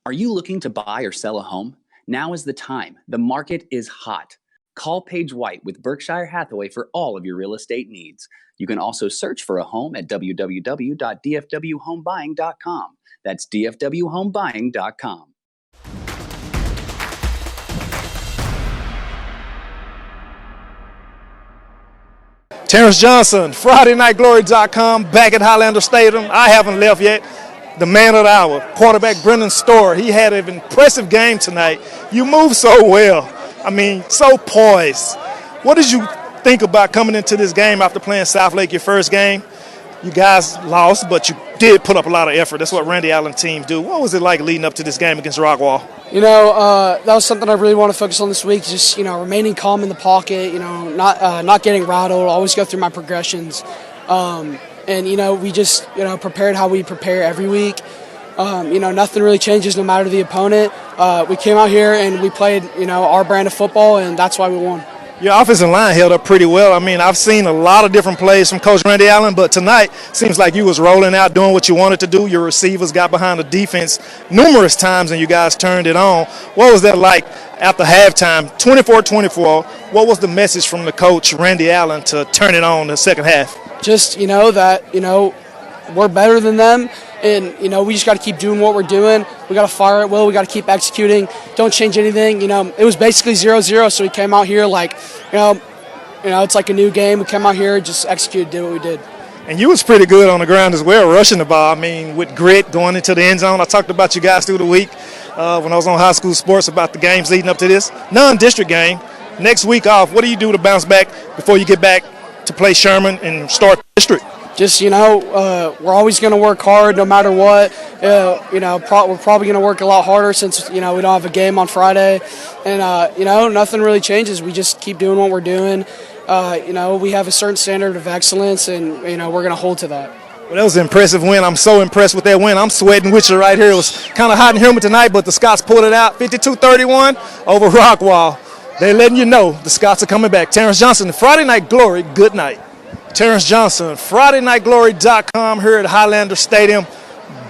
Are you looking to buy or sell a home? Now is the time. The market is hot. Call Paige White with Berkshire Hathaway for all of your real estate needs. You can also search for a home at www.dfwhomebuying.com. That's dfwhomebuying.com. Tarrance Johnson, FridayNightGlory.com, back at Highland Stadium. I haven't left yet. The man of the hour, quarterback Brennan Storer. He had an impressive game tonight. You move so well. I mean, so poised. What did you think about coming into this game after playing Southlake your first game? You guys lost, but you did put up a lot of effort. That's what Randy Allen teams do. What was it like leading up to this game against Rockwall? That was something I really want to focus on this week. Just remaining calm in the pocket. Not getting rattled. Always go through my progressions, we just prepared how we prepare every week. Nothing really changes no matter the opponent. We came out here and we played our brand of football, and that's why we won. Your offensive line held up pretty well. I mean, I've seen a lot of different plays from Coach Randy Allen, but tonight seems like you was rolling out, doing what you wanted to do. Your receivers got behind the defense numerous times, and you guys turned it on. What was that like after halftime, 24-24? What was the message from the coach, Randy Allen, to turn it on in the second half? Just, that we're better than them, and, we just got to keep doing what we're doing. We got to fire at will. We got to keep executing. Don't change anything. It was basically 0-0, so we came out here like, it's like a new game. We came out here, just executed, did what we did. And you was pretty good on the ground as well, rushing the ball. I mean, with grit, going into the end zone. I talked about you guys through the week when I was on High School Sports about the games leading up to this. Non-district game. Next week off, what do you do to bounce back before you get back to play Sherman and start district? Just, we're always going to work hard no matter what. We're probably going to work a lot harder since, we don't have a game on Friday. And, nothing really changes. We just keep doing what we're doing. We have a certain standard of excellence, and, we're going to hold to that. Well, that was an impressive win. I'm so impressed with that win. I'm sweating with you right here. It was kind of hot and humid tonight, but the Scots pulled it out, 52-31 over Rockwall. They're letting you know the Scots are coming back. Tarrance Johnson, Friday Night Glory, good night. Tarrance Johnson, FridayNightGlory.com here at Highlander Stadium.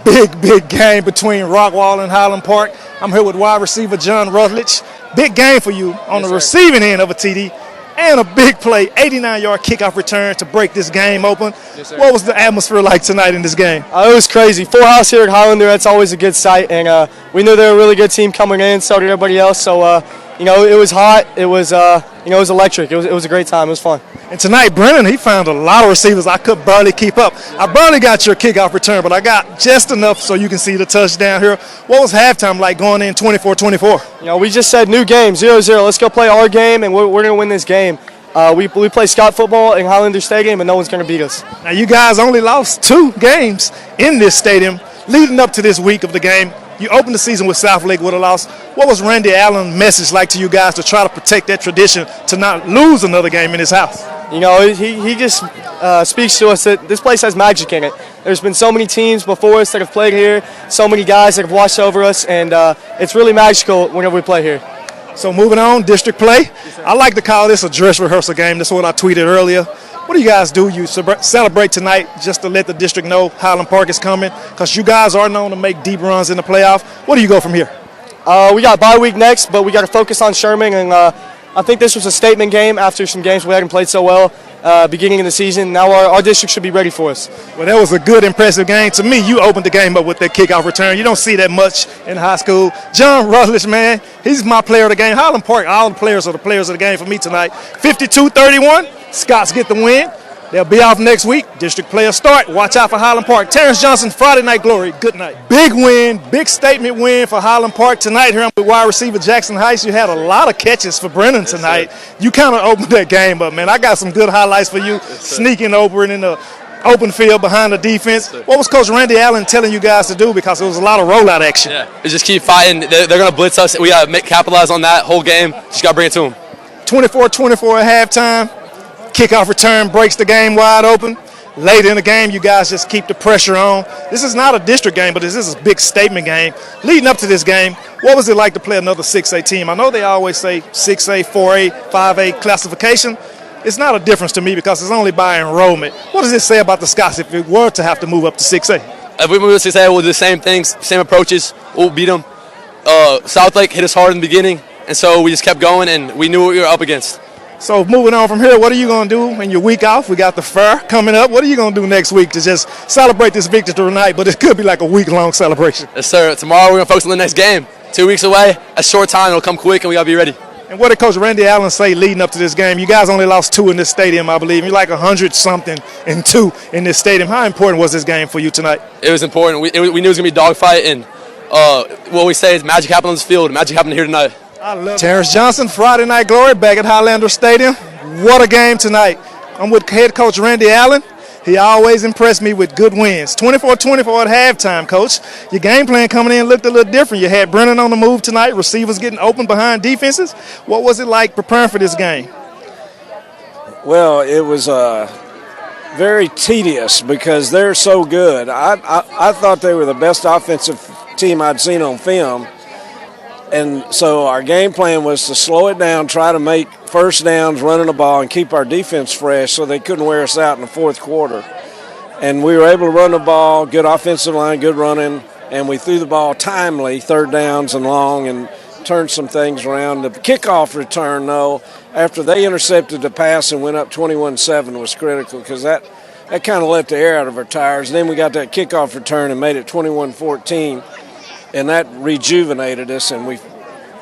Big game between Rockwall and Highland Park. I'm here with wide receiver John Rutledge. Big game for you on the receiving end of a TD. And a big play, 89-yard kickoff return to break this game open. Yes, what was the atmosphere like tonight in this game? It was crazy. Full house here at Highlander, that's always a good sight. And we knew they were a really good team coming in, so did everybody else. So, it was hot. It was, it was electric. It was a great time. It was fun. And tonight, Brennan, he found a lot of receivers I could barely keep up. I barely got your kickoff return, but I got just enough so you can see the touchdown here. What was halftime like going in 24-24? We just said new game, 0-0. Let's go play our game, and we're going to win this game. We play Scott football in Highlander Stadium, and no one's going to beat us. Now, you guys only lost 2 games in this stadium leading up to this week of the game. You opened the season with Southlake with a loss. What was Randy Allen's message like to you guys to try to protect that tradition to not lose another game in his house? He just speaks to us that this place has magic in it. There's been so many teams before us that have played here, so many guys that have watched over us, and it's really magical whenever we play here. So moving on, district play. I like to call this a dress rehearsal game. That's what I tweeted earlier. What do you guys do? You celebrate tonight just to let the district know Highland Park is coming because you guys are known to make deep runs in the playoff. What do you go from here? We got a bye week next, but we got to focus on Sherman, and I think this was a statement game after some games we hadn't played so well beginning of the season. Now our district should be ready for us. Well, that was a good, impressive game. To me, you opened the game up with that kickoff return. You don't see that much in high school. John Rutledge, man, he's my player of the game. Highland Park, all the players are the players of the game for me tonight. 52-31, Scots get the win. They'll be off next week. District players start. Watch out for Highland Park. Tarrance Johnson, Friday Night Glory. Good night. Big win, big statement win for Highland Park tonight. Here I'm with wide receiver Jackson Heis. You had a lot of catches for Brennan tonight. You kind of opened that game up, man. I got some good highlights for you. Sneaking over and in the open field behind the defense. What was Coach Randy Allen telling you guys to do? Because it was a lot of rollout action. Yeah, just keep fighting. They're going to blitz us. We got to capitalize on that whole game. Just got to bring it to them. 24-24 at halftime. Kickoff return breaks the game wide open. Late in the game, you guys just keep the pressure on. This is not a district game, but this is a big statement game. Leading up to this game, what was it like to play another 6A team? I know they always say 6A, 4A, 5A classification. It's not a difference to me because it's only by enrollment. What does it say about the Scots if it were to have to move up to 6A? If we move to 6A, we'll do the same things, same approaches. We'll beat them. Southlake hit us hard in the beginning, and so we just kept going, and we knew what we were up against. So moving on from here, what are you going to do in your week off? We got the fair coming up. What are you going to do next week to just celebrate this victory tonight? But it could be like a week-long celebration. Yes, sir. Tomorrow we're going to focus on the next game. 2 weeks away. A short time. It'll come quick, and we got to be ready. And what did Coach Randy Allen say leading up to this game? You guys only lost 2 in this stadium, I believe. You're like 100-something and 2 in this stadium. How important was this game for you tonight? It was important. We knew it was going to be a dogfight, and what we say is magic happened on this field. Magic happened here tonight. I love Tarrance Johnson, Friday Night Glory back at Highlander Stadium. What a game tonight. I'm with head coach Randy Allen. He always impressed me with good wins. 24-24 at halftime, Coach. Your game plan coming in looked a little different. You had Brennan on the move tonight, receivers getting open behind defenses. What was it like preparing for this game? Well, it was very tedious because they're so good. I thought they were the best offensive team I'd seen on film. And so our game plan was to slow it down, try to make first downs running the ball, and keep our defense fresh so they couldn't wear us out in the fourth quarter. And we were able to run the ball, good offensive line, good running, and we threw the ball timely, third downs and long, and turned some things around. The kickoff return, though, after they intercepted the pass and went up 21-7 was critical because that kind of let the air out of our tires. And then we got that kickoff return and made it 21-14. And that rejuvenated us, and we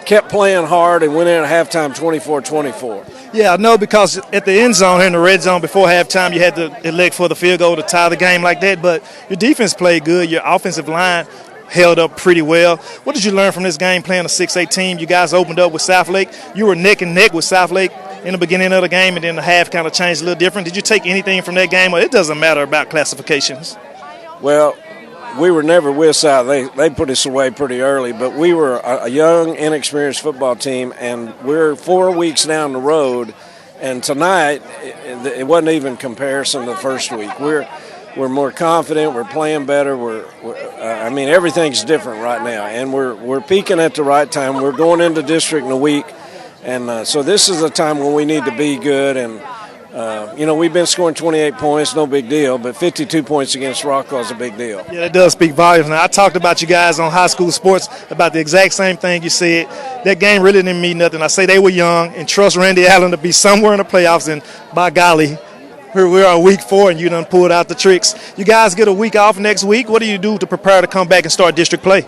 kept playing hard and went in at halftime 24-24. Yeah, I know, because at the end zone here in the red zone before halftime, you had to elect for the field goal to tie the game like that. But your defense played good. Your offensive line held up pretty well. What did you learn from this game playing a 6A team? You guys opened up with Southlake. You were neck and neck with Southlake in the beginning of the game, and then the half kind of changed a little different. Did you take anything from that game, or it doesn't matter about classifications? Well, we were never with South. They put us away pretty early, but we were a young, inexperienced football team, and we're 4 weeks down the road. And tonight, it wasn't even comparison to the first week. We're more confident. We're playing better. I mean, everything's different right now, and we're peaking at the right time. We're going into district in a week, and so this is a time when we need to be good. And we've been scoring 28 points, no big deal, but 52 points against Rockwall is a big deal. Yeah, that does speak volumes. Now, I talked about you guys on High School Sports about the exact same thing you said. That game really didn't mean nothing. I say they were young and trust Randy Allen to be somewhere in the playoffs, and by golly, here we are week 4 and you done pulled out the tricks. You guys get a week off next week. What do you do to prepare to come back and start district play?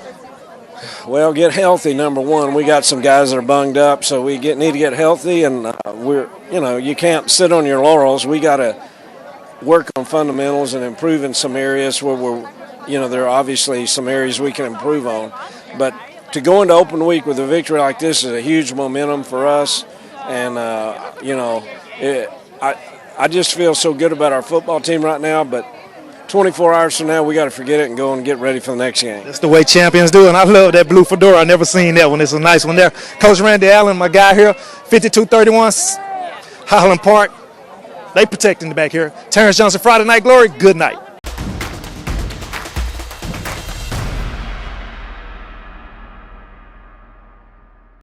Well, get healthy, number one. We got some guys that are bunged up, so we need to get healthy, and you can't sit on your laurels. We got to work on fundamentals and improve in some areas where there are obviously some areas we can improve on. But to go into open week with a victory like this is a huge momentum for us, and I just feel so good about our football team right now, but 24 hours from now, we got to forget it and go and get ready for the next game. That's the way champions do, and I love that blue fedora. I never seen that one. It's a nice one there. Coach Randy Allen, my guy here, 52-31, Highland Park. They protecting the back here. Tarrance Johnson, Friday Night Glory. Good night.